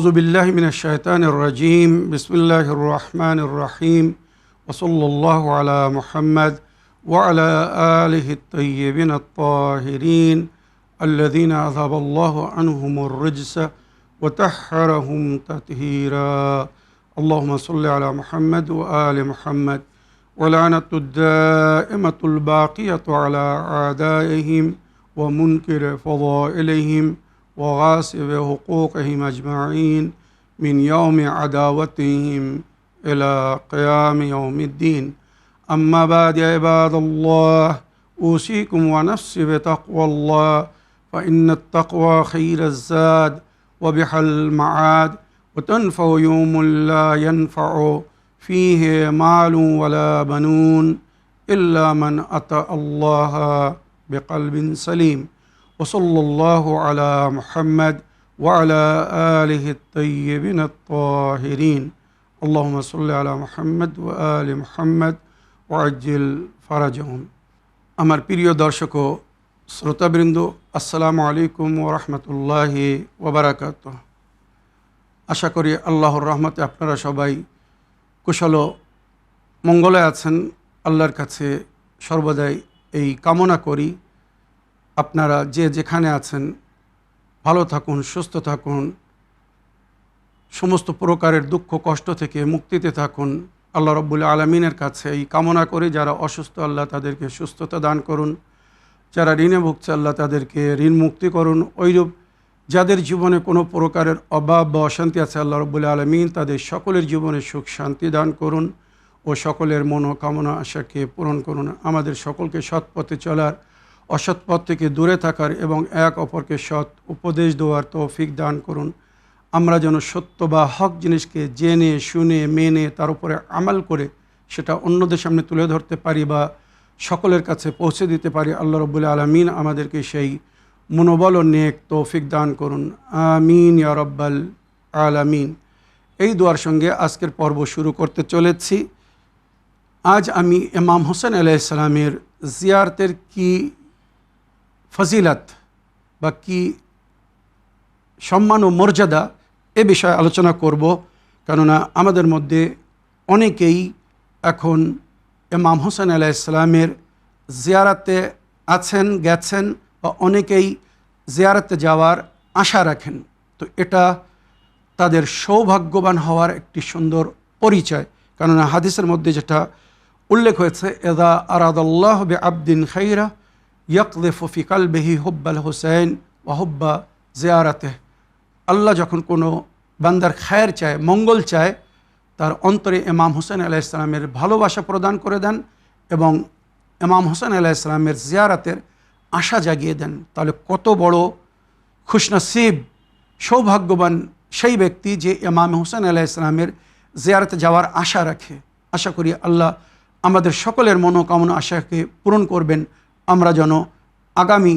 أعوذ بالله من الشيطان الرجيم بسم الله الرحمن الرحيم وصلى الله على محمد وعلى آله الطيبين الطاهرين الذين أذهب الله عنهم الرجس وطهرهم تطهيرا اللهم صل على محمد وآل محمد ولعنة الدائمة الباقية على أعدائهم ومنكر فضائلهم وغاصب حقوقهم أجمعين من يوم عداوتهم إلى قيام يوم الدين أما بعد يا عباد الله أوصيكم ونفسي بتقوى الله فإن التقوى خير الزاد وبها المعاد وتنفع يوم لا ينفع فيه مال ولا بنون إلا من أتى الله بقلب سليم وصلى الله على محمد وعلى آله الطيبين الطاهرين اللهم صل على محمد وآل محمد وعجل فرجهم আমার প্রিয় দর্শক ও শ্রোতাবৃন্দ আসসালামু আলাইকুম ওয়া রাহমাতুল্লাহি ওয়া বারাকাতুহু। আশা করি আল্লাহর রহমতে আপনারা সবাই কুশল মঙ্গলে আছেন। আল্লাহর কাছে সর্বদাই এই কামনা করি আপনারা যে যেখানে আছেন ভালো থাকুন, সুস্থ থাকুন, সমস্ত প্রকারের দুঃখ কষ্ট থেকে মুক্তিতে থাকুন। আল্লাহ রাব্বুল আলামিনের কাছে এই কামনা করি যারা অসুস্থ আল্লাহ তাদেরকে সুস্থতা দান করুন, যারা ঋণে ভুগছে আল্লাহ তাদেরকে ঋণ মুক্তি করুন। ওইরূপ যাদের জীবনে কোনো প্রকারের অভাব বা অশান্তি আছে আল্লাহ রাব্বুল আলামিন তাদের সকলের জীবনে সুখ শান্তি দান করুন ও সকলের মনোকামনা আশাকে পূরণ করুন। আমাদের সকলকে সৎ পথে চলার, অসৎ পথ থেকে দূরে থাকার এবং এক অপরকে সৎ উপদেশ দেওয়ার তৌফিক দান করুন। আমরা যেন সত্য বা হক জিনিসকে জেনে শুনে মেনে তার উপরে আমাল করে সেটা অন্যদের সামনে তুলে ধরতে পারি বা সকলের কাছে পৌঁছে দিতে পারি। আল্লাহ রাব্বুল আলামিন আমাদেরকে সেই মনোবল ও নেক তৌফিক দান করুন, আমিন ইয়া রাব্বাল আলামিন। এই দোয়ার সঙ্গে আজকের পর্ব শুরু করতে চলেছি। আজ আমি ইমাম হোসেন আলাইহিস সালামের জিয়ারতের কি ফজিলত বা কি সম্মান ও মর্যাদা এ বিষয়ে আলোচনা করব। কেননা আমাদের মধ্যে অনেকেই এখন ইমাম হোসেন আলাইহিস সালামের জিয়ারতে আছেন, গেছেন বা অনেকেই জিয়ারতে যাওয়ার আশা রাখেন। তো এটা তাদের সৌভাগ্যবান হওয়ার একটি সুন্দর পরিচয়। কেননা হাদিসের মধ্যে যেটা উল্লেখ হয়েছে, এদা আরাদাল্লাহু বিআবদিন খাইরা ইয়াকযিফু ফি কলবিহি হুব্বাল হুসাইন ওয়া হুব্বা জিয়ারাতিহি। আল্লাহ যখন কোনো বান্দার খায়ের চায়, মঙ্গল চায়, তার অন্তরে ইমাম হোসেন আলাইহিস সালামের ভালোবাসা প্রদান করে দেন এবং ইমাম হোসেন আলাইহিস সালামের জিয়ারতের আশা জাগিয়ে দেন। তাহলে কত বড় খুশনসিব, সৌভাগ্যবান সেই ব্যক্তি যে ইমাম হোসেন আলাইহিস সালামের জিয়ারতে যাওয়ার আশা রাখে। আশা করি আল্লাহ আমাদের সকলের মনোকামনা আশাকে পূরণ করবেন। আমরা যেন আগামী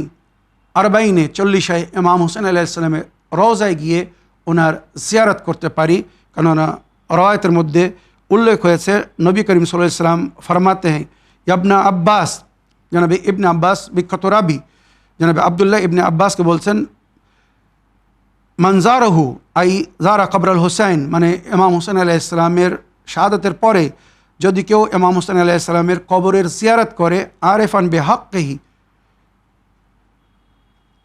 40 ইমাম হোসেন আলাইহিস সালামের রওজায় গিয়ে ওনার জিয়ারত করতে পারি। কেননা রওয়ায়াতের মধ্যে উল্লেখ হয়েছে, নবী করিম সাল্লাল্লাহু আলাইহি ওয়াসাল্লাম ফরমাতে हैं, ইবনে আব্বাস, জনাবে ইবনে আব্বাস বিখ্যাত রাবি জনাবে আবদুল্লাহ ইবনে আব্বাসকে বলছেন, মানজারহু আই জারা কবরুল হুসাইন, মানে ইমাম হোসেন আলাইহিস সালামের শাহাদাতের পরে যদি কেউ ইমাম হোসেন আলাইহিস সালামের কবরের জিয়ারত করে, আরিফান বিহাক্কিহি,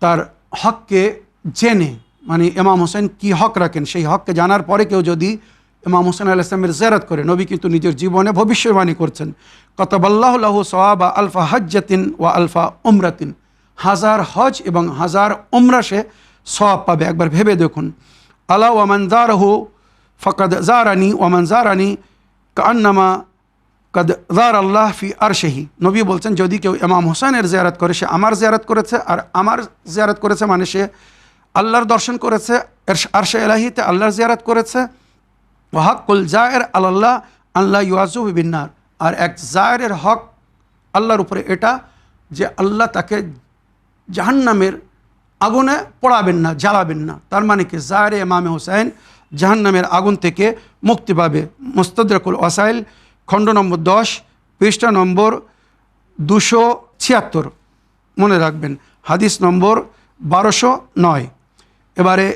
তার হককে জেনে, মানে ইমাম হোসেন কি হক রাখেন সেই হককে জানার পরে কেউ যদি ইমাম হোসেন আলাইহিস সালামের জিয়ারত করে, নবী কিন্তু নিজের জীবনে ভবিষ্যবাণী করছেন, কাতাবাল্লাহু লাহু সওয়াবা আলফা হজ্জাতিন ওয়া আলফা উমরাতিন, 1000 হজ এবং 1000 উমরা সে সওয়াব পাবে। একবার ভেবে দেখুন। আলা ওয়া মান যারাহু ফাকাদ যারানি ওয়া মান যারানি কান্নামা কাদ যারাল্লাহ ফি আরশিহি। নবী বলছেন, যদি কেউ ইমাম হোসেনের জিয়ারত করে সে আমার জিয়ারত করেছে, আর আমার জিয়ারত করেছে মানে সে আল্লাহর দর্শন করেছে, আরশে ইলাহিতে আল্লাহর জিয়ারত করেছে। ওয়া হাক্কুল জায়ের আলাল্লাহ আল্লাহ ইউআযযু বিন্নার, আর এক জায়েরের হক আল্লাহর উপরে এটা যে আল্লাহ তাকে জাহান্নামের আগুনে পোড়াবেন না, জ্বালাবেন না। তার মানে কি, জায়ের ইমাম হোসেন জাহান্নামের আগুন থেকে মুক্তি পাবে। মুস্তাদরাকুল ওয়াসাইল খণ্ড নম্বর 10 পৃষ্ঠা নম্বর 276 মনে রাখবেন, হাদিস নম্বর 1209। এবারে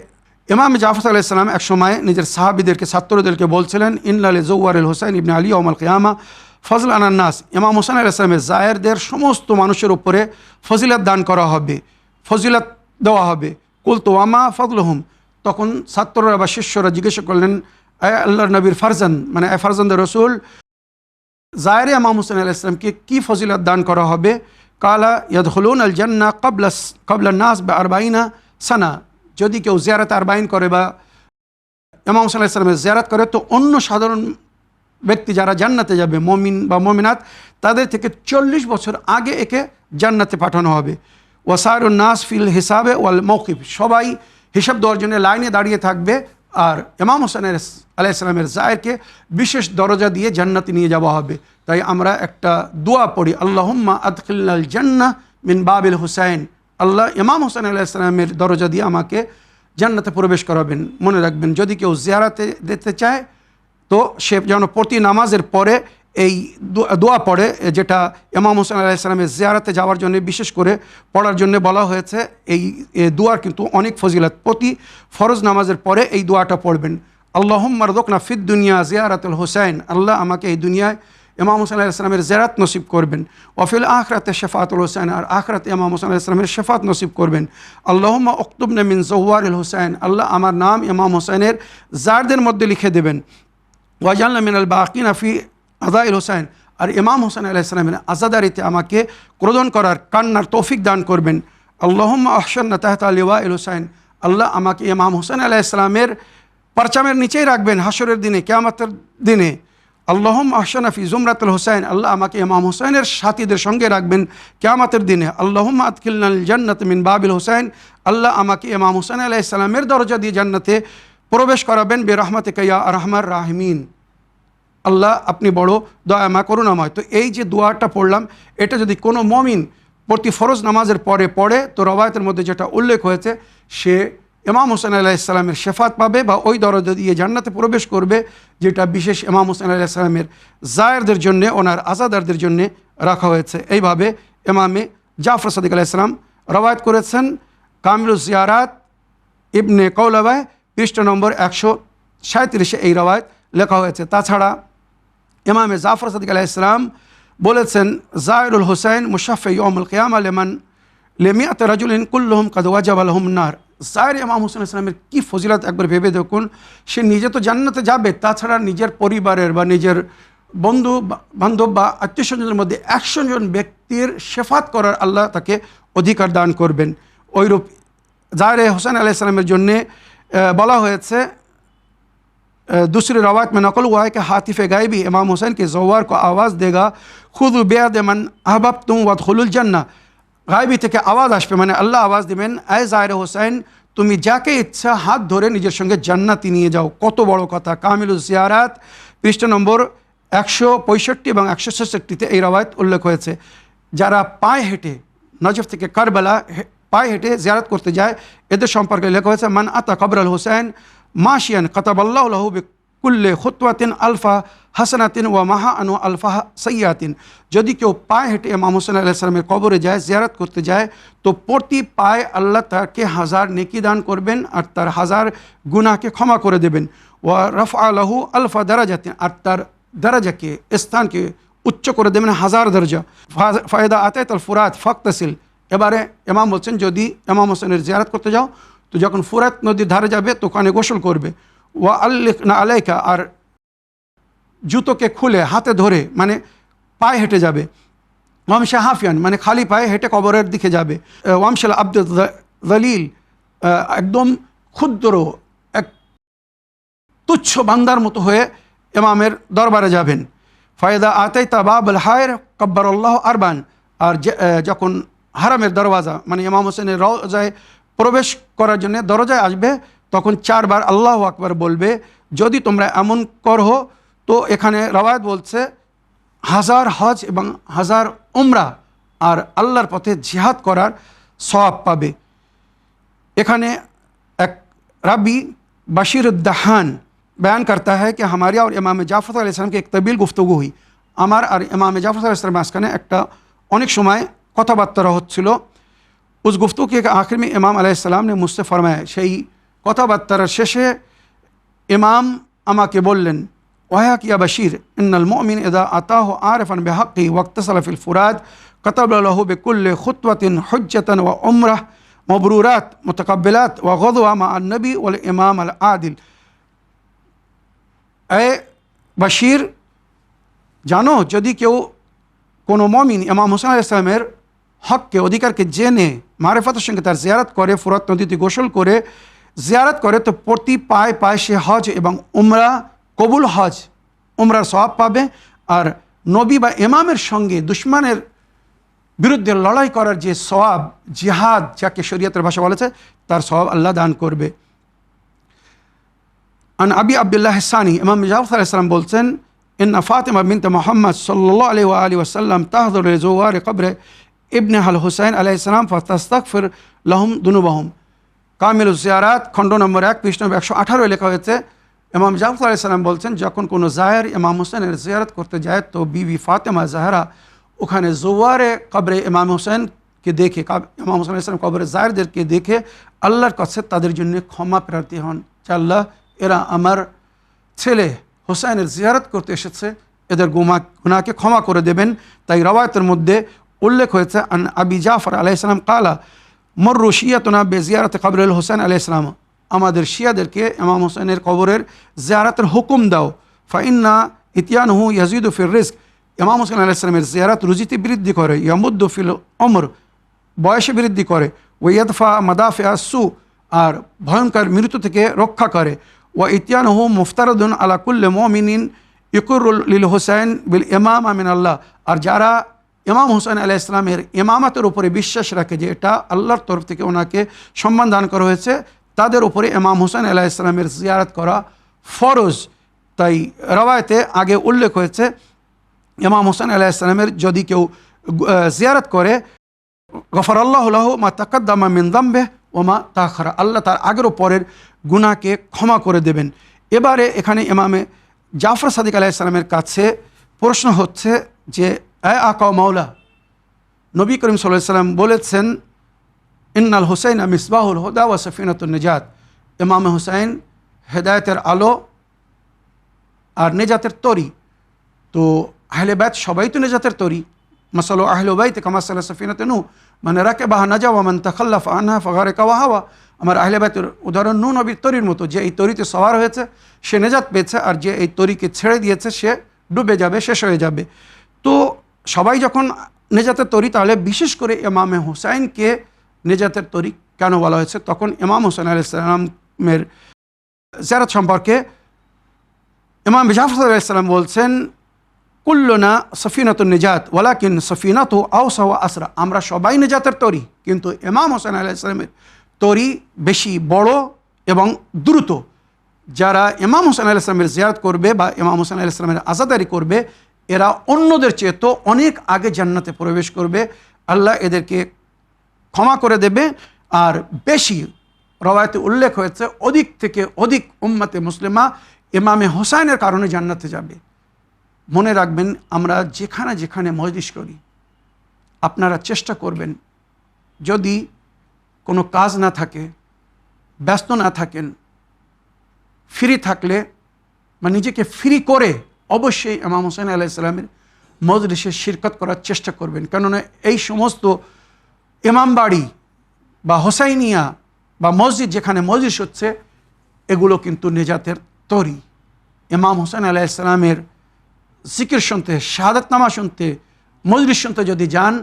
ইমাম জাফর আলাইহিস সালাম এক সময় নিজের সাহাবীদেরকে, ছাত্রদেরকে বলছিলেন, ইন্নাল জওয়ারিল হুসাইন ইবনে আলী ইয়াউমাল কিয়ামা ফজল আনান নাস, ইমাম হোসেন আলাইহিস সালামের জায়েরদের সমস্ত মানুষের উপরে ফজিলত দান করা হবে, ফজিলত দেওয়া হবে। কুলতু ওয়ামা ফজলুহুম, তখন ছাত্ররা বা শিষ্যরা জিজ্ঞাসা করলেন, আল্লাহর নবীর ফারজান, মানে ফারজান রসুল, জায়ের ইমাম হোসেন আলাইহিস সালামকে কি ফজিলত দান করা হবে? কালা ইয়াদখুলুন আল জান্নাহ ক্বাবলা নাস বি40 সানা, যদি কেউ জিয়ারত 40 করে বা ইমাম হোসেন আলাইহিস সালামের জিয়ারত করে, তো অন্য সাধারণ ব্যক্তি যারা জান্নাতে যাবে, মমিন বা মমিনাত, তাদের থেকে 40 বছর আগে একে জান্নাতে পাঠানো হবে। ওয়াসারুন নাস ফিল হিসাবে ওয়াল মৌকিফ, সবাই হিসাব দেওয়ার জন্য লাইনে দাঁড়িয়ে থাকবে, আর ইমাম হোসেন আলাইহিস সালামের জায়েরকে বিশেষ দরজা দিয়ে জান্নাতে নিয়ে যাওয়া হবে। তাই আমরা একটা দোয়া পড়ি, আল্লাহুম্মা আদখিলনাল জান্নাহ মিন বাবিল হুসাইন, আল্লাহ ইমাম হোসেন আলাইহিস সালামের দরজা দিয়ে আমাকে জান্নাতে প্রবেশ করাবেন। মনে রাখবেন, যদি কেউ জিয়ারাতে যেতে চায় তো সে যেন প্রতি নামাজের পরে এই দোয়া পড়ে, যেটা ইমাম হোসেন আলাইহিস সালামের জিয়ারাতে যাওয়ার জন্য বিশেষ করে পড়ার জন্য বলা হয়েছে। এই দোয়ার কিন্তু অনেক ফজিলত, প্রতি ফরজ নামাজের পরে এই দোয়াটা পড়বেন। আল্লাহুম্মা রযুকনা ফিদ দুনিয়া জিয়ারাতুল হুসাইন, আল্লাহ আমাকে এই দুনিয়ায় ইমাম হোসেন আলাইহিস সালামের জিয়ারত নসিব করবেন। ওয়াফিল আখিরাতে শাফাআতুল হুসাইন, আর আখিরাতে ইমাম হোসেন আলাইহিস সালামের শাফাত নসিব করবেন। আল্লাহুম্মা উকতুবনা মিন জওয়ারিল হুসাইন, আল্লাহ আমার নাম ইমাম হোসেনের জারদের মধ্যে লিখে দেবেন। ওয়াজালনা মিনাল বাকিনা ফি আযাইল হুসাইন, আর ইমাম হোসেন আলাইহিস সালামের আজাদারিতে আমাকে ক্রোধন করার, কান্নার তৌফিক দান করবেন। আল্লাহুম্মা আহশারনা তাহতা লিওয়াইল হুসাইন, আল্লাহ আমাকে ইমাম হোসেন আলাইহিস সালামের পরচামের নিচেই রাখবেন হাসরের দিনে, কিয়ামতের দিনে। আল্লাহুম্মা আহশারনা ফি জুমরাতুল হুসাইন, আল্লাহ আমাকে ইমাম হোসেনের সাথীদের সঙ্গে রাখবেন কিয়ামতের দিনে। আল্লাহুম্মা আদখিলনাল জান্নাত মিন বাবিল হুসাইন, আল্লাহ আমাকে ইমাম হোসেন আলাইহিস সালামের দরজা দিয়ে জান্নাতে প্রবেশ করাবেন। বিরহমাতিকা ইয়া আরহামার রাহিমিন, আল্লাহ আপনি বড় দয়াময় করুণাময়। তো এই যে দোয়াটা পড়লাম, এটা যদি কোনো মমিন প্রতি ফরজ নামাজের পরে পড়ে, তো রওয়ায়াতের মধ্যে যেটা উল্লেখ হয়েছে, সে ইমাম হোসেন আলাইহিস সালামের শেফাত পাবে বা ওই দরজা দিয়ে জান্নাতে প্রবেশ করবে, যেটা বিশেষ ইমাম হোসেন আলাইহিস সালামের জায়েরদের জন্য, ওনার আজাদারদের জন্য রাখা হয়েছে। এইভাবে ইমামে জাফর সাদিক আলাইহিস সালাম রওয়ায়াত করেছেন। কামিলুজ জিয়ারাত ইবনে কৌলাবায় পৃষ্ঠা নম্বর 137 এই রওয়ায়াত লেখা হয়েছে। তাছাড়া ইমামে জাফর সাদিক আলাইহিস সালাম বলেছেন, জায়রুল হুসাইন মুশাফি ইয়াউমুল কিয়ামা লিমান লিমিয়াত রাজুলিন কুল্লুহুম কাদ ওয়াজাবা লাহুম নার, জায়ের ইমাম হোসেন আলাইহিস সালামের কি ফজিলত একবার ভেবে দেখুন। সে নিজে তো জান্নাতে যাবে, তাছাড়া নিজের পরিবারের বা নিজের বন্ধু বান্ধব বা আত্মীয় স্বজনের মধ্যে 100 জন ব্যক্তির শেফাত করার আল্লাহ তাকে অধিকার দান করবেন। ওইরূপ জায়ের হোসেন আলাইহিস সালামের জন্যে বলা হয়েছে, दूसरी रवायत में नकल हुआ है कि हातिफ़ गायबी इमाम हुसैन के ज़वार को आवाज़ देगा, खुदु बेअद मन अहबब्तुम वदखुलुल जन्नह, গায়বী থেকে আওয়াজ আসবে, মানে আল্লাহ আওয়াজ দেবেন, আয় জায়ের হোসেন তুমি যাকে ইচ্ছা হাত ধরে নিজের সঙ্গে জান্নাতে নিয়ে যাও। কত বড় কথা। কামিলুজ জিয়ারাত পৃষ্ঠা নম্বর 165 এবং 166 এই রওয়ায়াত উল্লেখ হয়েছে। যারা পায়ে হেঁটে নজফ থেকে কারবালা পায়ে হেঁটে জিয়ারত করতে যায়, এদের সম্পর্কে লেখা হয়েছে, মান আতা কবরুল হুসাইন মাশিয়ান কাতাবাল্লাহু লাহু বিকুল্লি খুতওয়াতিন আলফা হাসানাতিন ওয়া মাহা আনহু আলফা সাইয়াতিন, যদি কেউ পায়ে হেঁটে ইমাম হোসেন আলাইহিস সালামের কবরে যায়, জিয়ারত করতে যায়, তো প্রতি পায়ে আল্লাহ তাকে 1000 নেকি দান করবেন আর তার 1000 গুনাহকে ক্ষমা করে দেবেন। ওয়া রাফআ লাহু আলফা দারাজাতিন, আর তার দরজাকে, স্থানকে উচ্চ করে দেবেন 1000 দরজা। ফায়দা আতাইতাল ফুরাত ফাকতাসিল, এবারে ইমাম বলছেন, যদি ইমাম হোসেনের জিয়ারত করতে যাও, তো যখন ফুরাত নদীর ধারে যাবে তো ওখানে গোসল করবে। ওয়া আল্লিকনা আলাইকা, আর জুতোকে খুলে হাতে ধরে, মানে পায়ে হেঁটে যাবে। ওয়ামশা হাফিয়ান, মানে খালি পায়ে হেঁটে কবরের দিকে যাবে। ওয়ামশাল আব্দুল দলিল, একদম ক্ষুদ্র এক তুচ্ছ বান্দার মতো হয়ে ইমামের দরবারে যাবেন। ফায়দা আতাইতা বাবুল হায়ের কব্বারাল্লাহ আরবান, আর যখন হারামের দরওয়াজা, মানে ইমাম হোসেনের রওজায় প্রবেশ করার জন্য দরজায় আসবে, তখন 4 বার আল্লাহু আকবার বলবে। যদি তোমরা এমন করো, তো এখানে রওয়ায়াত বলছে 1000 হজ এবং 1000 উমরা আর আল্লাহর পথে জিহাদ করার সওয়াব পাবে। এখানে এক রাবি बशीरुद्दहान बयान करता है कि हमारे और इमाम जाफ़र अलैहिस्सलाम की एक तवील गुफ्तगू हुई। আমার আর ইমাম জাফর अलैहिस्सलाम মাঝখানে একটা অনেক সময় কথাবার্তা হচ্ছিল। उस गुफ्तगू के आखिर में इमाम अलैहिस्सलाम ने मुझसे फरमाया, সেই কথাবার্তার শেষে ইমাম আমাকে বললেন, ওয়াহাক ইয়া বাশির ইন্নাল মুমিন ইযা আতাহু আরিফান বিহাক্কি ওয়াক্তাসালা ফিল ফুরাদ কাতাবা লাহু বিকুল্লি খুতওয়াতিন হুজ্জাতান ওয়া উমরাহ মাবরুরাত মুতাকাব্বিলাত ওয়া গাদওয়া মা আন-নবী ওয়াল ইমাম আল আদিল। এ বাশির, জানো যদি কেউ কোনো মুমিন ইমাম হোসেন আলাইহিস সালামের হককে অধিকারকে জেনে মারিফতের সঙ্গে তার জিয়ারত করে, ফুরাত নদীতে গোসল করে জিয়ারত করে, তো প্রতি পায়ে পায়ে সে হজ এবং উমরা কবুল হজ উমরার সওয়াব পাবে। আর নবী বা ইমামের সঙ্গে দুশমনের বিরুদ্ধে লড়াই করার যে সওয়াব, জিহাদ যাকে শরীয়তের ভাষা বলেছে, তার সওয়াব আল্লাহ দান করবে। আন আবি আবদুল্লাহ সানি, ইমাম জাফর আলাইহিস সালাম বলছেন, ইন্না ফাতিমা বিনত মুহাম্মদ সাল্লাল্লাহু আলাইহি ওয়া আলিহি ওয়াসাল্লাম তাহদুরু লিজুওয়ার কবরে ইবনে আল হুসাইন আলাইহিস সালাম ফাতাস্তাগফির লাহুম দুনুবাহুম। কামিলুজ জিয়ারাত খণ্ড নম্বর 1 পৃষ্ঠা নম্বর 118 লেখা হয়েছে, ইমাম জাফর আলাইহিস সালাম বলছেন, যখন কোনো জায়ের ইমাম হোসেনের জিয়ারত করতে যায় তো বিবি ফাতেমা জাহরা ওখানে জোয়ারে কবরে ইমাম হোসেনকে দেখে, ইমাম হোসেন আলাইহিস সালাম কবরে জায়েরদেরকে দেখে আল্লাহর কাছে তাদের জন্য ক্ষমা প্রার্থী হন যে আল্লাহ, এরা আমার ছেলে হোসেনের জিয়ারত করতে এসেছে, এদের গুনাহকে ক্ষমা করে দেবেন। তাই রওয়ায়াতের মধ্যে উল্লেখ হয়েছে, আন আবি জাফর আলাইহিস সালাম কালা মররু শিয়াতুনা বিজিয়ারত কবরুল হোসেন আলাইহিস সালাম, আমাদের শিয়াদেরকে ইমাম হোসেনের কবরের জিয়ারতের হুকুম দাও। ফাইন্না ইতিয়ানহু ইয়াজিদু ফির রিজক, ইমাম হোসেন আলাইহিস সালামের জিয়ারত রুজিতে বৃদ্ধি করে, ইয়ামুদ্দু ফিল উমর, বয়সে বৃদ্ধি করে, ওয়াইয়াদফা মাদাফিআ সু, আর ভয়ঙ্কর মৃত্যু থেকে রক্ষা করে, ওয়া ইতিয়ানহু মুফতারাদুন আলা কুল্লি মুমিনিন ইকুরুল লিল হোসেন বিল ইমামা মিনাল্লাহ, আর যারা ইমাম হোসেন আলাইহিস সালামের ইমামাতের উপরে বিশ্বাস রাখে যে এটা আল্লাহর তরফ থেকে ওনাকে সম্মান দান করা হয়েছে, তাদের উপরে ইমাম হোসেন আলাইহিস সালামের জিয়ারত করা ফরজ। তাই রওয়ায়াতে আগে উল্লেখ হয়েছে, ইমাম হোসেন আলাইহিস সালামের যদি কেউ জিয়ারত করে, গফরাল্লাহু লাহু মা তাকাদ্দামা মিন যামবিহি ওয়া মা তাআখারা, আল্লাহ তার আগের ও পরের গুনাহকে ক্ষমা করে দেবেন। এবারে এখানে ইমামে জাফর সাদিক আলাইহিস সালামের কাছে প্রশ্ন হচ্ছে যে, এ আকা ও মাওলা, নবী করিম সাল্লাল্লাহু আলাইহি সাল্লাম বলেছেন, ইন্নাল হুসাইন মিসবাহুল হুদা ওয়া সাফিনাতুন নিজাত, ইমাম হুসাইন হেদায়েতের আলো আর নেজাতের তরি। তো আহলে বাইত সবাই তো নেজাতের তরি, মাসালু আহলে বাইত কামাসাল সাফিনাতুন নূহ মানে রাকাবাহা নাজা ওয়া মান তাখাল্লাফা আনহা ফাগারিকা ওয়া হাওয়া। আমার আহলে বাইতের উদাহরণ নূহ নবীর তরির মতো, যে এই তরিতে সওয়ার হয়েছে সে নেজাত পেয়েছে, আর যে এই তরিকে ছেড়ে দিয়েছে সে ডুবে যাবে, শেষ হয়ে যাবে। তো সবাই যখন নেজাতের তরি, তাহলে বিশেষ করে ইমামে হুসাইনকে নেজাতের তরি কেন বলা হয়েছে? তখন ইমাম হোসেন আলাইহিস সালামের জিয়ারত সম্পর্কে ইমাম জাফর আলাইহিস সালাম বলছেন, কুল্লুনা সফিনাতুন নিজাত ওয়ালাকিন সফিনাতু আওসা ওয়া আসরা, আমরা সবাই নেজাতের তরি, কিন্তু ইমাম হোসেন আলাইহিস সালামের তরি বেশি বড় এবং দ্রুত। যারা ইমাম হোসেন আলাইহিস সালামের জিয়ারত করবে বা ইমাম হোসেন আলাইহিস সালামের আযাদারি করবে, এরা অন্যদের চেয়ে তো অনেক আগে জান্নাতে প্রবেশ করবে, আল্লাহ এদেরকে ক্ষমা করে দেবে। আর বেশি রওয়ায়াতে উল্লেখ হয়েছে, অধিক থেকে অধিক উম্মতে মুসলিমা ইমামে হোসাইনের কারণে জান্নাতে যাবে। মনে রাখবেন, আমরা যেখানে যেখানে মজলিস করি, আপনারা চেষ্টা করবেন, যদি কোনো কাজ না থাকে, ব্যস্ত না থাকেন, ফ্রি থাকলে বা নিজেকে ফ্রি করে অবশ্যই ইমাম হোসেন আলাইহিস সালামের মজলিসে শিরকত করার চেষ্টা করবেন। কেননা এই সমস্ত ইমাম বাড়ি বা হোসাইনিয়া বা মসজিদ যেখানে মজলিস হচ্ছে, এগুলো কিন্তু নেজাতের তরি। ইমাম হোসেন আলাইহিস সালামের জিকির শুনতে, শাহাদাতনামা শুনতে, মজলিস শুনতে যদি যান,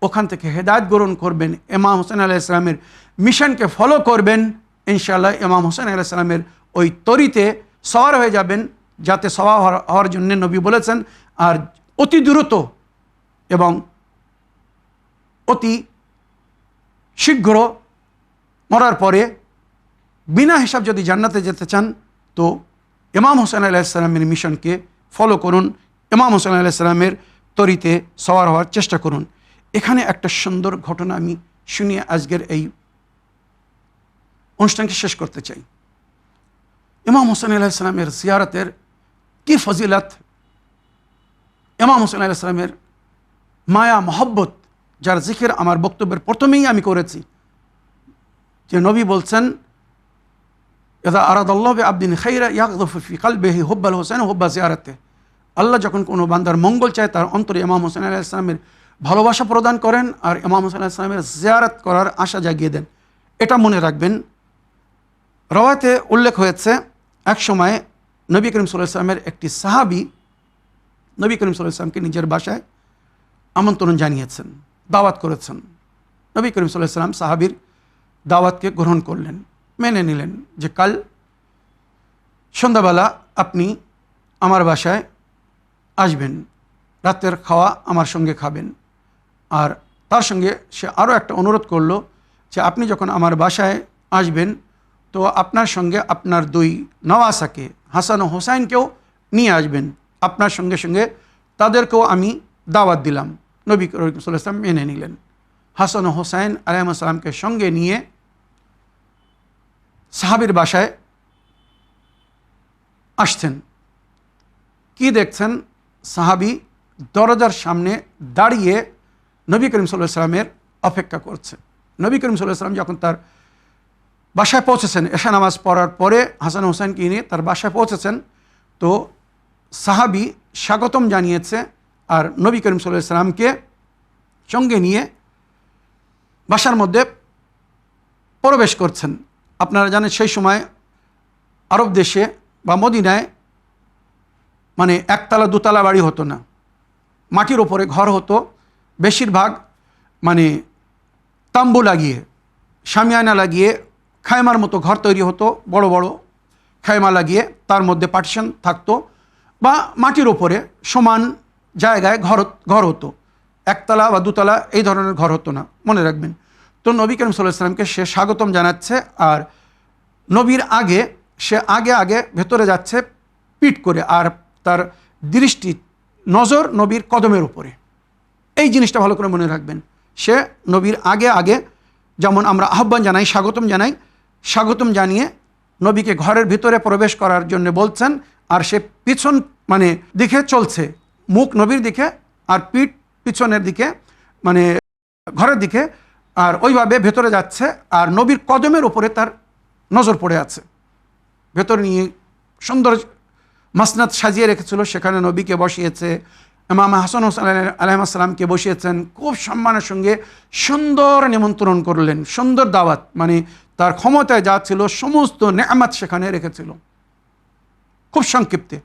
ওখান থেকে হেদায়েত গ্রহণ করবেন, ইমাম হোসেন আলাইহিস সালামের মিশনকে ফলো করবেন, ইনশাআল্লাহ ইমাম হোসেন আলাইহিস সালামের ওই তরিতে সওয়ার হয়ে যাবেন, যাতে সওয়ার হওয়ার জন্য নবী বলেছেন। আর অতি দ্রুত এবং অতি শীঘ্র মরার পরে বিনা হিসাব যদি জান্নাতে যেতে চান, তো ইমাম হোসেন আলাইহিস সালামের মিশনকে ফলো করুন, ইমাম হোসেন আলাইহিস সালামের তরিতে সওয়ার হওয়ার চেষ্টা করুন। এখানে একটা সুন্দর ঘটনা আমি শুনিয়ে আজকের এই অনুষ্ঠানকে শেষ করতে চাই। ইমাম হোসেন আলাইহিস সালামের জিয়ারতের কি ফজিলত, ইমাম হোসেন আলাইহিস সালামের মায়া মহব্বত, যার জিকির আমার বক্তব্যের প্রথমেই আমি করেছি, যে নবী বলছেন, ইযা আরাদাল্লাহু বিআবদিন খাইরা ইয়াগযুফু ফি কলবিহি হুব্বাল হুসাইন ওয়া হুব্বা জিয়ারাতিহি। আল্লাহ যখন কোনো বান্দার মঙ্গল চায় তার অন্তরে ইমাম হোসেন আলাইহিস সালামের ভালোবাসা প্রদান করেন আর ইমাম হোসেন আলাইহিস সালামের জিয়ারত করার আশা জাগিয়ে দেন। এটা মনে রাখবেন। রওয়ায়াতে উল্লেখ হয়েছে এক সময় নবী করিম সাল্লাল্লাহু আলাইহি ওয়াসাল্লামের একটি সাহাবী নবী করিম সাল্লাল্লাহু আলাইহি ওয়াসাল্লামকে নিজের বাসায় আমন্ত্রণ জানিয়েছেন, দাওয়াত করেছেন। নবী করিম সাল্লাল্লাহু আলাইহি ওয়াসাল্লাম সাহাবীর দাওয়াতকে গ্রহণ করলেন, মেনে নিলেন যে কাল সন্ধ্যাবেলা আপনি আমার বাসায় আসবেন, রাতের খাওয়া আমার সঙ্গে খাবেন। আর তার সঙ্গে সে আরও একটা অনুরোধ করলো যে আপনি যখন আমার বাসায় আসবেন তো আপনার সঙ্গে আপনার দুই নওয়াসাকে হাসান ও হোসাইনকেও নিয়ে আসবেন, আপনার সঙ্গে সঙ্গে তাদেরকেও আমি দাওয়াত দিলাম। নবী করিম সাল্লাল্লাহু আলাইহি ওয়াসাল্লাম মেনে নিলেন। হাসান ও হোসাইন আলাইহিস সালামকে সঙ্গে নিয়ে সাহাবীর বাসায় আসছেন। কি দেখছেন? সাহাবী দরজার সামনে দাঁড়িয়ে নবী করিম সাল্লাল্লাহু আলাইহি ওয়াসাল্লামের অপেক্ষা করছে। নবী করিম সাল্লাল্লাহু আলাইহি ওয়াসাল্লাম যখন তার বাসায় পৌঁছেছেন, এশা নামাজ পড়ার পরে হাসান হোসেনকে নিয়ে তার বাসায় পৌঁছেছেন, তো সাহাবী স্বাগতম জানিয়েছে আর নবী করিম সাল্লাল্লাহু আলাইহি ওয়াসাল্লামকে সঙ্গে নিয়ে বাসার মধ্যে প্রবেশ করছেন। আপনারা জানেন সেই সময় আরব দেশে বা মদিনায় মানে একতলা দুতলা বাড়ি হতো না, মাটির ওপরে ঘর হতো। বেশিরভাগ মানে তাম্বু লাগিয়ে, শামিয়ানা লাগিয়ে খায়মার মতো ঘর তৈরি হতো, বড় বড় খায়মা লাগিয়ে তার মধ্যে পার্টিশন থাকতো, বা মাটির ওপরে সমান জায়গায় ঘর হতো। একতলা বা দুতলা এই ধরনের ঘর হতো না, মনে রাখবেন। তো নবী করিম সাল্লাল্লাহু আলাইহি ওয়াসাল্লামকে সে স্বাগতম জানাচ্ছে আর নবীর আগে সে আগে ভেতরে যাচ্ছে পিঠ করে, আর তার দৃষ্টি নজর নবীর কদমের উপরে। এই জিনিসটা ভালো করে মনে রাখবেন। সে নবীর আগে যেমন আমরা আহ্বান জানাই, স্বাগতম জানিয়ে নবীকে ঘরের ভিতরে প্রবেশ করার জন্য বলছেন, আর সে পিছন মানে দিকে চলছে, মুখ নবীর দিকে আর পিঠ পিছনের দিকে মানে ঘরের দিকে, আর ওইভাবে ভেতরে যাচ্ছে আর নবীর কদমের উপরে তার নজর পড়ে আছে। ভেতরে নিয়ে সুন্দর মাসনাদ সাজিয়ে রেখেছিল, সেখানে নবীকে বসিয়েছে, ইমাম হাসান হোসেন আলাইহিস সালামকে বসিয়েছেন। খুব সম্মানের সঙ্গে সুন্দর নিমন্ত্রণ করলেন, সুন্দর দাওয়াত, মানে তার ক্ষমতায় যা ছিল সমস্ত নেয়ামত সেখানে রেখেছিল। খুব সংক্ষিপ্তে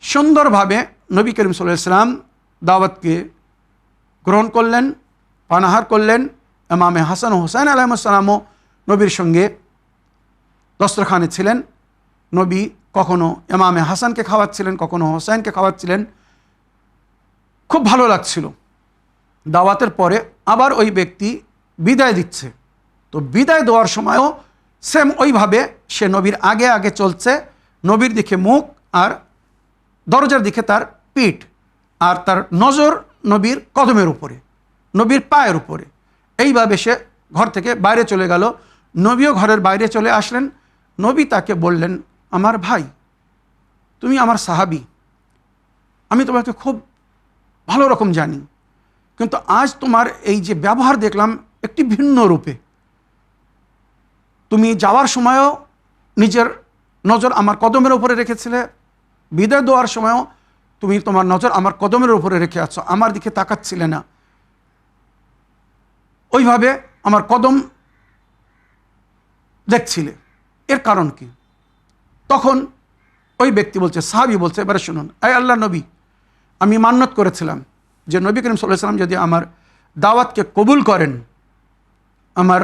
সুন্দরভাবে নবী করিম সাল্লাল্লাহু আলাইহি ওয়াসাল্লাম দাওয়াতকে গ্রহণ করলেন, পানাহার করলেন। ইমামে হাসান ও হোসেন আলাইহিস সালামও নবীর সঙ্গে দস্তরখানে ছিলেন। নবী কখনো ইমামে হাসানকে খাওয়াচ্ছিলেন, কখনো হোসেনকে খাওয়াচ্ছিলেন। খুব ভালো লাগছিল। দাওয়াতের পরে আবার ওই ব্যক্তি বিদায় দিচ্ছে, তো বিদায় দেওয়ার সময়ও সেম ওইভাবে সে নবীর আগে চলছে, নবীর দিকে মুখ আর দরজার দিকে তার পিঠ, আর তার নজর নবীর কদমের উপরে, নবীর পায়ের উপরে। এইভাবে সে ঘর থেকে বাইরে চলে গেল। নবীও ঘরের বাইরে চলে আসলেন। নবী তাকে বললেন, আমার ভাই, তুমি আমার সাহাবী, আমি তোমাকে খুব ভালো রকম জানি, কিন্তু আজ তোমার এই যে ব্যবহার দেখলাম একটি ভিন্ন রূপে। তুমি যাওয়ার সময়ও নিজের নজর আমার কদমের উপরে রেখেছিলে, বিদায় দেওয়ার সময়ও তুমি তোমার নজর আমার কদমের উপরে রেখে আছো, আমার দিকে তাকাচ্ছিলে না, ওইভাবে আমার কদম দেখছিলে, এর কারণ কি? তখন ওই ব্যক্তি বলছে, সাহাবী বলছে, এবারে শুনুন, এই আল্লাহ নবী, আমি মান্যত করেছিলাম যে নবী করিম সাল্লাল্লাহু আলাইহি ওয়াসাল্লাম যদি আমার দাওয়াতকে কবুল করেন, আমার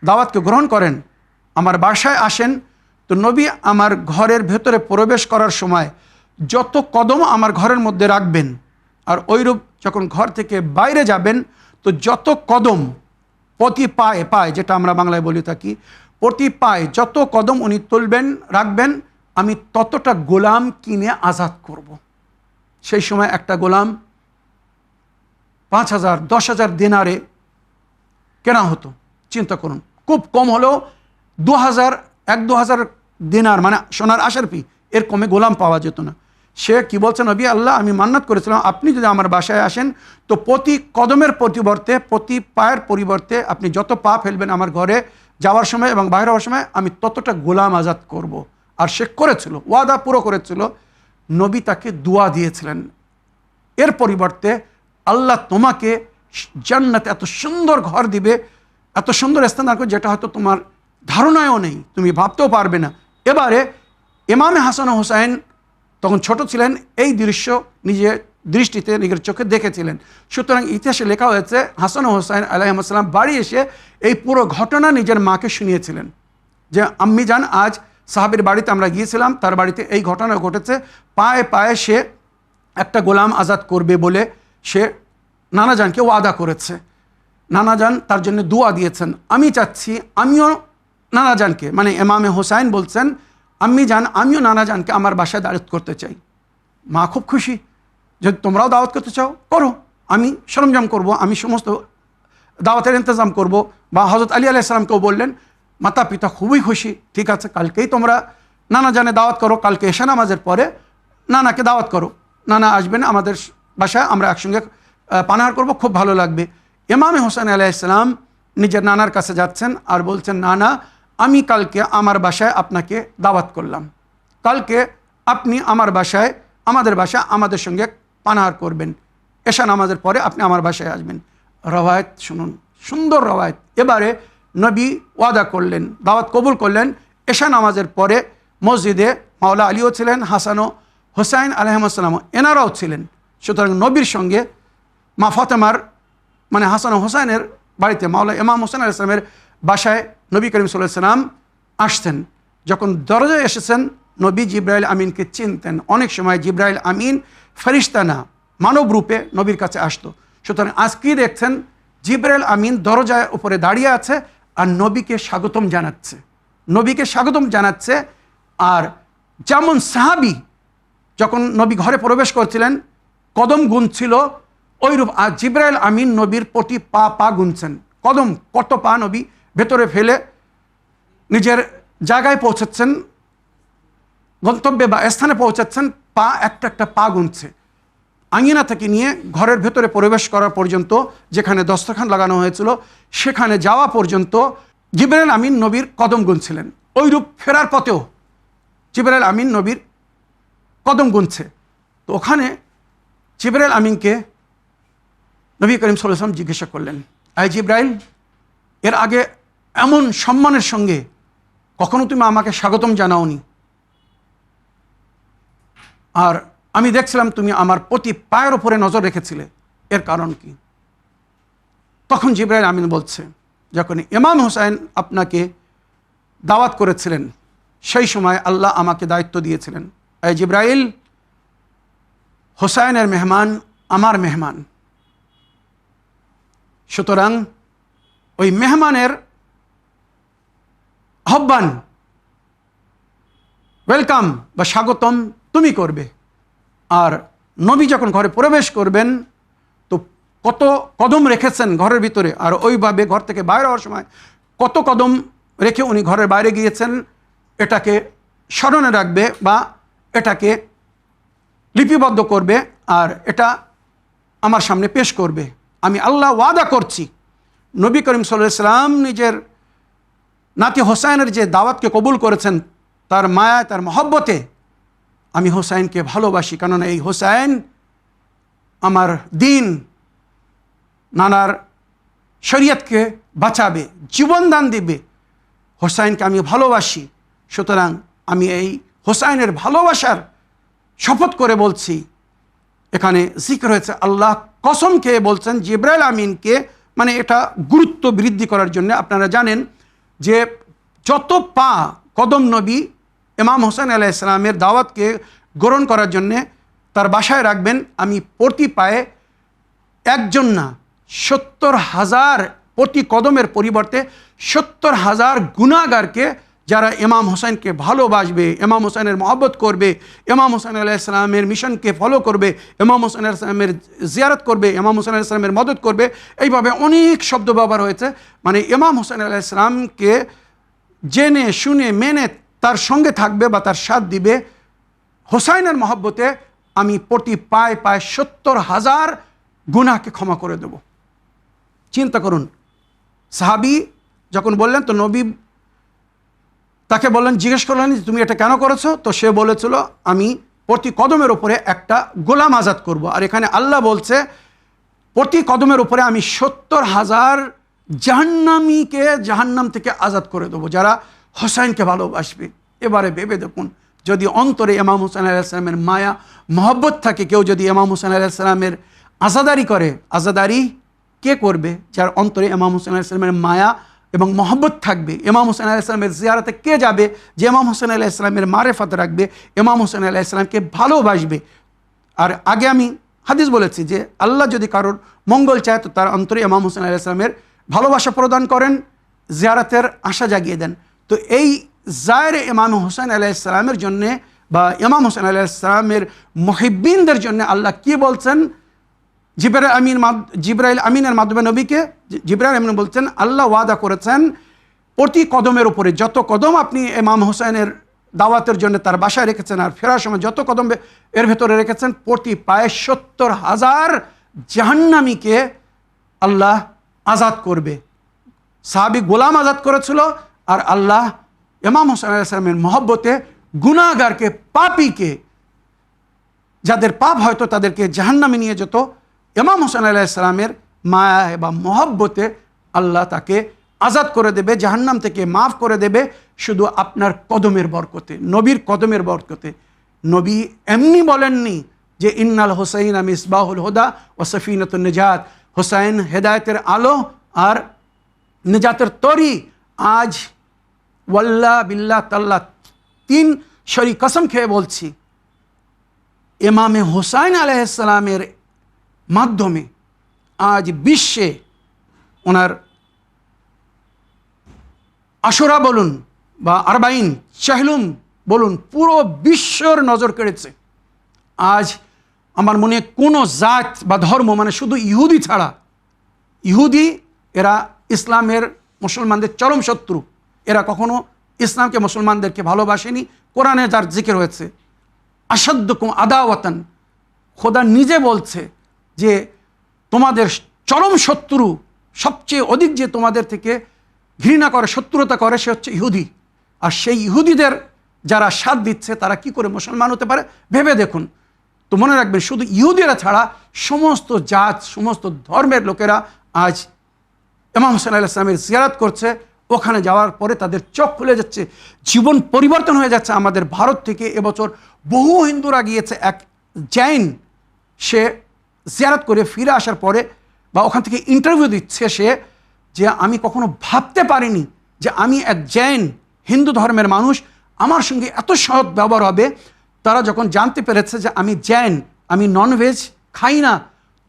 দাওয়াতকে গ্রহণ করেন, আমার বাসায় আসেন, তো নবী আমার ঘরের ভেতরে প্রবেশ করার সময় যত কদম আমার ঘরের মধ্যে রাখবেন, আর ওইরূপ যখন ঘর থেকে বাইরে যাবেন তো যত কদম প্রতি পায়ে, যেটা আমরা বাংলায় বলে থাকি, প্রতি পায়ে যত কদম উনি তুলবেন রাখবেন, আমি ততটা গোলাম কিনে আজাদ করব। সেই সময় একটা গোলাম 5,000 10,000 দিনারে কেনা হতো। চিন্তা করুন, খুব কম হলেও 2,000 দিনার মানে সোনার আশারপি, এর কমে গোলাম পাওয়া যেত না। সে কি বলছে, নবী আল্লাহ, আমি মান্নাত করেছিলাম আপনি যদি আমার বাসায় আসেন তো প্রতি কদমের পরিবর্তে, প্রতি পায়ের পরিবর্তে আপনি যত পা ফেলবেন আমার ঘরে যাওয়ার সময় এবং বাইরে হওয়ার সময় আমি ততটা গোলাম আজাদ করব। আর সে করেছিল, ওয়াদা পুরো করেছিল। নবী তাকে দোয়া দিয়েছিলেন, এর পরিবর্তে আল্লাহ তোমাকে জান্নাতে এত সুন্দর ঘর দিবে, এত সুন্দর স্থান রাখবে, যেটা হয়তো তোমার ধারণায়ও নেই, তুমি ভাবতেও পারবে না। এবারে ইমামে হাসান ও হোসাইন তখন ছোট ছিলেন, এই দৃশ্য নিজের দৃষ্টিতে নিজের চোখে দেখেছিলেন। সুতরাং ইতিহাসে লেখা হয়েছে হাসান ও হোসাইন আলাইহিসসালাম বাড়ি এসে এই পুরো ঘটনা নিজের মাকে শুনিয়েছিলেন, যে আম্মি জান, আজ সাহাবীর বাড়িতে আমরা গিয়েছিলাম, তার বাড়িতে এই ঘটনা ঘটেছে। পায়ে পায়ে সে একটা গোলাম আজাদ করবে বলে সে নানাজানকে ওয়াদা করেছে। নানাজান তার জন্য দোয়া দিয়েছেন। আমি চাচ্ছি আমিও নানাজানকে, মানে ইমামে হোসাইন বলছেন, আম্মি জান, আমিও নানাজানকে আমার বাসায় দাওয়াত করতে চাই। মা খুব খুশি, যদি তোমরাও দাওয়াত করতে চাও করো, আমি সরঞ্জাম করব, আমি সমস্ত দাওয়াতের ইন্তজাম করব। বা হযরত আলী আলাইহিস সালামকেও বললেন, মাতা পিতা খুবই খুশি, ঠিক আছে, কালকেই তোমরা নানাজানে দাওয়াত করো, কালকে এশা নামাজের পরে নানাকে দাওয়াত করো, নানা আসবেন আমাদের বাসায়, আমরা একসঙ্গে পানাহার করব, খুব ভালো লাগবে। ইমামে হোসেন আলাইহিস সালাম নিজের নানার কাছে যাচ্ছেন আর বলছেন, নানা, আমি কালকে আমার বাসায় আপনাকে দাওয়াত করলাম, কালকে আপনি আমার বাসায়, আমাদের বাসায় আমাদের সঙ্গে পানাহার করবেন, এশা নামাজের পরে আপনি আমার বাসায় আসবেন। রওয়ায়াত শুনুন, সুন্দর রওয়ায়াত। এবারে নবী ওয়াদা করলেন, দাওয়াত কবুল করলেন। এশা নামাজের পরে মসজিদে মাওলা আলীও ছিলেন, হাসান ও হোসাইন আলাইহিসসালাম এনারাও ছিলেন। সুতরাং নবীর সঙ্গে মা ফাতেমার, মানে হাসান ও হোসাইনের বাড়িতে মাওলা ইমাম হোসেন আলাইহিস সালামের বাসায় নবী করিম সাল্লাল্লাহু আলাইহি ওয়াসাল্লাম আসতেন। যখন দরজায় এসেছেন, নবী জিবরাইল আমিনকে চিনতেন। অনেক সময় জিবরাইল আমিন ফেরেশতা না, মানব রূপে নবীর কাছে আসতো। সুতরাং আজকেই দেখছেন জিবরাইল আমিন দরজার উপরে দাঁড়িয়ে আছে আর নবীকে স্বাগতম জানাচ্ছে, নবীকে স্বাগতম জানাচ্ছে। আর যেমন সাহাবী যখন নবী ঘরে প্রবেশ করছিলেন কদম গুনছিল, ওইরূপ আর জিবরাইল আমিন নবীর প্রতি পা পা গুনছেন। কদম, কত পা নবী ভেতরে ফেলে নিজের জায়গায় পৌঁছাচ্ছেন, গন্তব্যে বা স্থানে পৌঁছাচ্ছেন, পা একটা একটা পা গুনছে। আঙিনা থেকে নিয়ে ঘরের ভেতরে প্রবেশ করা পর্যন্ত, যেখানে দস্তরখান লাগানো হয়েছিল সেখানে যাওয়া পর্যন্ত জিবরাইল আমিন নবীর কদম গুনছিলেন। ওইরূপ ফেরার পথেও জিবরাইল আমিন নবীর কদম গুনছে। তো ওখানে জিবরাইল আমিনকে নবী করিম সাল্লাল্লাহু আলাইহি ওয়াসাল্লাম জিজ্ঞাসা করলেন, আয় জিবরাইল, এর আগে এমন সম্মানের সঙ্গে কখনো তুমি আমাকে স্বাগতম জানাওনি, আর আমি দেখছিলাম তুমি আমার প্রতি পায়ের ওপরে নজর রেখেছিলে, এর কারণ কি? তখন জিবরাইল আমিন বলছে, যখন ইমাম হোসাইন আপনাকে দাওয়াত করেছিলেন সেই সময় আল্লাহ আমাকে দায়িত্ব দিয়েছিলেন, এই জিবরাইল, হোসাইনের মেহমান আমার মেহমান, সুতরাং ওই মেহমানের আহ্বান, ওয়েলকাম বা স্বাগতম তুমি করবে। আর নবী যখন ঘরে প্রবেশ করবেন তো কত কদম রেখেছেন ঘরের ভিতরে, আর ওইভাবে ঘর থেকে বাইরে হওয়ার সময় কত কদম রেখে উনি ঘরের বাইরে গিয়েছেন, এটাকে স্মরণে রাখবে বা এটাকে লিপিবদ্ধ করবে আর এটা আমার সামনে পেশ করবে। আমি আল্লাহ ওয়াদা করছি, নবী করিম সাল্লাল্লাহু আলাইহি ওয়াসাল্লাম নিজের নাতি হোসাইনের যে দাওয়াতকে কবুল করেছেন, তার মায়া, তার মহব্বতে আমি হোসাইনকে ভালোবাসি, কেননা এই হোসাইন আমার দিন, নানার শরীয়তকে বাঁচাবে, জীবনদান দিবে। হোসাইনকে আমি ভালোবাসি, সুতরাং আমি এই হোসাইনের ভালোবাসার শপথ করে বলছি। এখানে জিক্র হয়েছে আল্লাহ কসম খেয়ে বলছেন জিবরাইল আমিনকে, মানে এটা গুরুত্ব বৃদ্ধি করার জন্য। আপনারা জানেন যে যত পা কদম নবী ইমাম হোসেন আলাইহিস সালামের দাওয়াতকে গ্রহণ করার জন্যে তার বাসায় রাখবেন, আমি প্রতি পায়ে একজন না ৭০,০০০ প্রতি কদমের পরিবর্তে ৭০,০০০ গুনাহগারকে, যারা ইমাম হোসেনকে ভালোবাসবে, ইমাম হোসেনের মহব্বত করবে, ইমাম হোসেন আলাইহিস সালামের মিশনকে ফলো করবে, ইমাম হোসেন আলাইহিস সালামের জিয়ারত করবে, ইমাম হোসেন আলাইহিস সালামের মদত করবে, এইভাবে অনেক শব্দ ব্যবহার হয়েছে। মানে ইমাম হোসেন আলাইহিস সালামকে জেনে শুনে মেনে তার সঙ্গে থাকবে বা তার সাথ দিবে, হোসাইনের মহব্বতে আমি প্রতি পায়ে পায়ে ৭০,০০০ গুনাহকে ক্ষমা করে দেব। চিন্তা করুন, সাহাবী যখন বললেন তো নবী তাকে বললেন, জিজ্ঞেস করলেন তুমি এটা কেন করেছো? তো সে বলেছিল আমি প্রতি কদমের উপরে একটা গোলাম আজাদ করব। আর এখানে আল্লাহ বলছে প্রতি কদমের উপরে আমি 70,000 জাহান্নামীকে জাহান্নাম থেকে আজাদ করে দেবো, যারা হোসাইনকে ভালোবাসবে। এবারে ভেবে দেখুন, যদি অন্তরে ইমাম হোসেন আলাইহিস সালামের মায়া মহব্বত থাকে, কেউ যদি ইমাম হোসেন আলাইহিস সালামের আজাদারি করে, আজাদারি কে করবে? যার অন্তরে ইমাম হোসেন আলাইহিস সালামের মায়া এবং মহব্বত থাকবে। ইমাম হোসেন আলাইহিস সালামের জিয়ারতে কে যাবে? যে ইমাম হোসেন আলাইহিস সালামের মারেফত রাখবে, ইমাম হোসেন আলাইহিস সালামকে ভালোবাসবে। আর আগে আমি হাদিস বলেছি যে আল্লাহ যদি কারোর মঙ্গল চায় তো তার অন্তরে ইমাম হোসেন আলাইহিস সালামের ভালোবাসা প্রদান করেন, জিয়ারতের আশা জাগিয়ে দেন। তো এই জায়ের ইমাম হোসেন আলাইহিস সালামের জন্যে বা ইমাম হোসেন আলাইহিস সালামের মুহিব্বিনদের জন্য আল্লাহ কি বলছেন? জিবরাইল আমিনের মাধ্যমে নবীকে জিবরাইল আমিন বলছেন আল্লাহ ওয়াদা করেছেন প্রতি কদমের উপরে, যত কদম আপনি ইমাম হোসেনের দাওয়াতের জন্য তার বাসায় রেখেছেন আর ফেরার সময় যত কদম এর ভেতরে রেখেছেন, প্রতি পায়ে 70,000 জাহান্নামীকে আল্লাহ আজাদ করবে। সাহাবী গোলাম আজাদ করেছিল, আর আল্লাহ ইমাম হোসেন আলাইহিস সালামের মহব্বতে গুনাহগারকে, পাপীকে, যাদের পাপ হয়তো তাদেরকে জাহান্নামে নিয়ে যেত, ইমাম হোসেন আলাইহিস সালামের মায়া বা মহব্বতে আল্লাহ তাকে আজাদ করে দেবে, জাহান্নাম থেকে মাফ করে দেবে, শুধু আপনার কদমের বরকতে, নবীর কদমের বরকতে। নবী এমনি বলেননি যে ইন্নাল হোসাইন মিসবাহুল হুদা ও সফিনাতুন নিজাত, হোসাইন হেদায়েতের আলো আর নিজাতের তরি। আজ ওয়াল্লাহ বিল্লাহ তাল্লাহ 3 শরী কসম খেয়ে বলছি, ইমামে হোসাইন আলাইহিস সালামের মাধ্যমে আজ বিশ্বে ওনার আশুরা বলুন বা আরবাইন চাহলুম বলুন, পুরো বিশ্বর নজর কেড়েছে। আজ আমার মনে কোনো জাত বা ধর্ম, মানে শুধু ইহুদি ছাড়া, ইহুদি এরা ইসলামের মুসলমানদের চরম শত্রু, এরা কখনো ইসলামকে মুসলমানদেরকে ভালোবাসেনি। কোরআনে যার জিকির হয়েছে আসাদ্দুকুম আদাওয়াতান, খোদা নিজে বলছে যে তোমাদের চরম শত্রু, সবচেয়ে অধিক যে তোমাদের থেকে ঘৃণা করে, শত্রুতা করে, সে হচ্ছে ইহুদি। আর সেই ইহুদিদের যারা সাথ দিচ্ছে তারা কি করে মুসলমান হতে পারে ভেবে দেখুন। তো মনে রাখবেন, শুধু ইহুদিরা ছাড়া সমস্ত জাত, সমস্ত ধর্মের লোকেরা আজ ইমাম হোসেন আলাইহিস সালামের জিয়ারত করছে। ওখানে যাওয়ার পরে তাদের চোখ খুলে যাচ্ছে, জীবন পরিবর্তন হয়ে যাচ্ছে। আমাদের ভারত থেকে এবছর বহু হিন্দুরা গিয়েছে। এক জৈন, সে জিয়ারত করে ফিরে আসার পরে বা ওখান থেকে ইন্টারভিউ দিচ্ছে সে, যে আমি কখনো ভাবতে পারিনি যে আমি এক জৈন হিন্দু ধর্মের মানুষ, আমার সঙ্গে এত সৎ ব্যবহার হবে। তারা যখন জানতে পেরেছে যে আমি জৈন, আমি ননভেজ খাই না,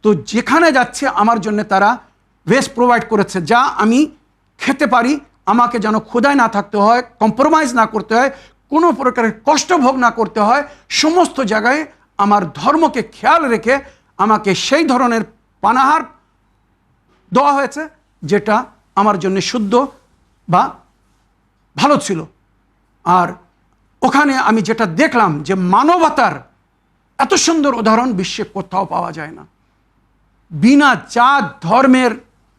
তো যেখানে যাচ্ছে আমার জন্য তারা ভেজ প্রোভাইড করেছে, যা আমি খেতে পারি, আমাকে যেন ক্ষুধায় না থাকতে হয়, কম্প্রোমাইজ না করতে হয়, কোনো প্রকারের কষ্ট ভোগ না করতে হয়। সমস্ত জায়গায় আমার ধর্মকে খেয়াল রেখে আমাকে সেই ধরনের পানাহার দেওয়া হয়েছে যেটা আমার জন্য শুদ্ধ বা ভালো ছিল। আর ওখানে আমি যেটা দেখলাম যে মানবতার এত সুন্দর উদাহরণ বিশ্বে কোথাও পাওয়া যায় না। বিনা জাত ধর্মের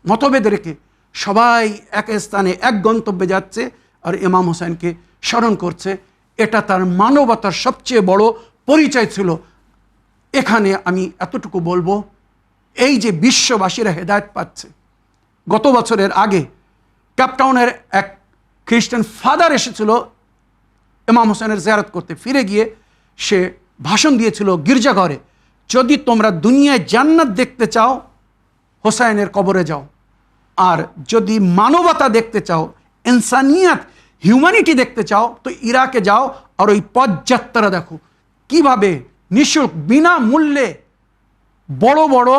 মতভেদ রেখে সবাই এক স্থানে এক গন্তব্যে যাচ্ছে আর ইমাম হোসেনকে স্মরণ করছে। এটা তার মানবতার সবচেয়ে বড় পরিচয় ছিল। এখানে আমি এতটুকু বলবো, এই যে বিশ্ববাসীরা হেদায়েত পাচ্ছে, গত বছরের আগে কেপটাউনের এক খ্রিস্টান ফাদার এসেছিল ইমাম হোসেনের জিয়ারত করতে। ফিরে গিয়ে সে ভাষণ দিয়েছিল গির্জাঘরে, যদি তোমরা দুনিয়ায় জান্নাত দেখতে চাও হোসাইনের কবরে যাও, আর যদি মানবতা দেখতে চাও, ইনসানিয়াত, হিউম্যানিটি দেখতে চাও, তো ইরাকে যাও আর ওই পদযাত্রা দেখো কিভাবে নিঃশুল্ক বিনামূল্যে বড় বড়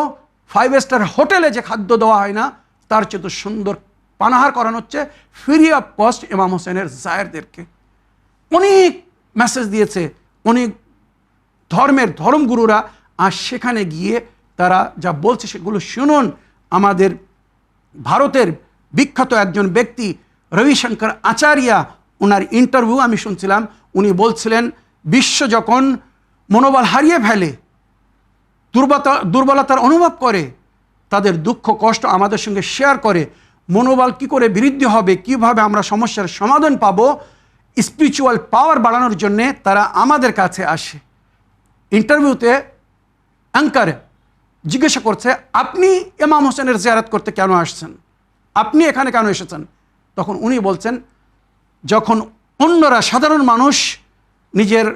5 স্টার হোটেলে যে খাদ্য দেওয়া হয় না, তার চেয়ে তো সুন্দর পানাহার করানো হচ্ছে ফ্রি অফ কস্ট ইমাম হোসেনের জায়েরদেরকে। অনেক মেসেজ দিয়েছে অনেক ধর্মগুরুরা, আর সেখানে গিয়ে তারা যা বলছে সেগুলো শুনুন। আমাদের ভারতের বিখ্যাত একজন ব্যক্তি রবিশঙ্কর আচার্যা, ওনার ইন্টারভিউ আমি শুনছিলাম। উনি বলছিলেন বিশ্ব যখন মনোবল হারিয়ে ফেলে, দুর্বলতার অনুভব করে, তাদের দুঃখ কষ্ট আমাদের সঙ্গে শেয়ার করে, মনোবল কী করে বৃদ্ধি হবে, কিভাবে আমরা সমস্যার সমাধান পাবো, স্পিরিচুয়াল পাওয়ার বাড়ানোর জন্যে তারা আমাদের কাছে আসে। ইন্টারভিউতে অ্যাঙ্কারে জিজ্ঞাসা করছে, আপনি ইমাম হোসেনের জিয়ারত করতে কেন আসছেন, আপনি এখানে কেন এসেছেন? তখন উনি বলছেন, যখন অন্যরা সাধারণ মানুষ নিজের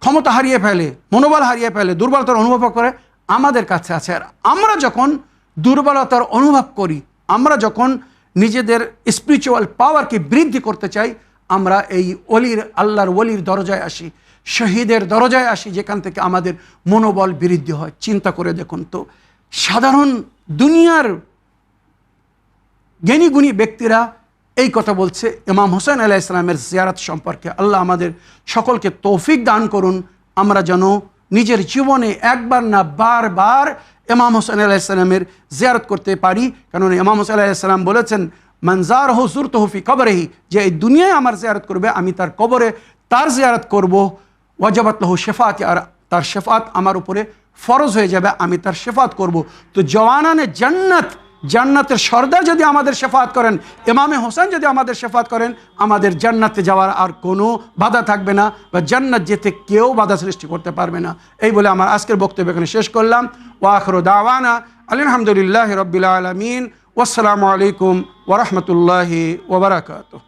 ক্ষমতা হারিয়ে ফেলে, মনোবল হারিয়ে ফেলে, দুর্বলতার অনুভব করে, আমাদের কাছে আছে। আর আমরা যখন দুর্বলতার অনুভব করি, আমরা যখন নিজেদের স্পিরিচুয়াল পাওয়ারকে বৃদ্ধি করতে চাই, আমরা এই আল্লাহর ওলির দরজায় আসি, শহীদের দরজায় আসি, যেখান থেকে আমাদের মনোবল বৃদ্ধি হয়। চিন্তা করে দেখুন তো, সাধারণ দুনিয়ার জ্ঞানী গুণী ব্যক্তিরা এই কথা বলছে ইমাম হোসেন আলাইহিস সালামের জিয়ারত সম্পর্কে। আল্লাহ আমাদের সকলকে তৌফিক দান করুন, আমরা যেন নিজের জীবনে একবার না বারবার ইমাম হোসেন আলাইহিস সালামের জিয়ারত করতে পারি। কারণ ইমাম হোসেন আলাইহিস সালাম বলেছেন, মান যারাহু যুরতুহু ফি কবরিহি, যে এই দুনিয়ায় আমার জিয়ারত করবে, আমি তার কবরে তার জিয়ারত করব, ওয়াজাবাত লাহু শাফাআতি, আর তার শাফাআত আমার উপরে ফরজ হয়ে যাবে, আমি তার শাফাআত করব। তো জওয়ানানে জান্নাত, জান্নাতের সর্দার যদি আমাদের শাফাআত করেন, ইমামে হোসেন যদি আমাদের শাফাআত করেন, আমাদের জান্নাতে যাওয়ার আর কোনো বাধা থাকবে না, বা জান্নাত যেতে কেউ বাধা সৃষ্টি করতে পারবে না। এই বলে আমার আজকের বক্তব্য এখানে শেষ করলাম। ওয়া আখিরু দাওয়ানা আলহামদুলিল্লাহি রাব্বিল আলামিন, ওয়াসসালামু আলাইকুম ওয়া রাহমাতুল্লাহি ওয়া বারাকাতুহু।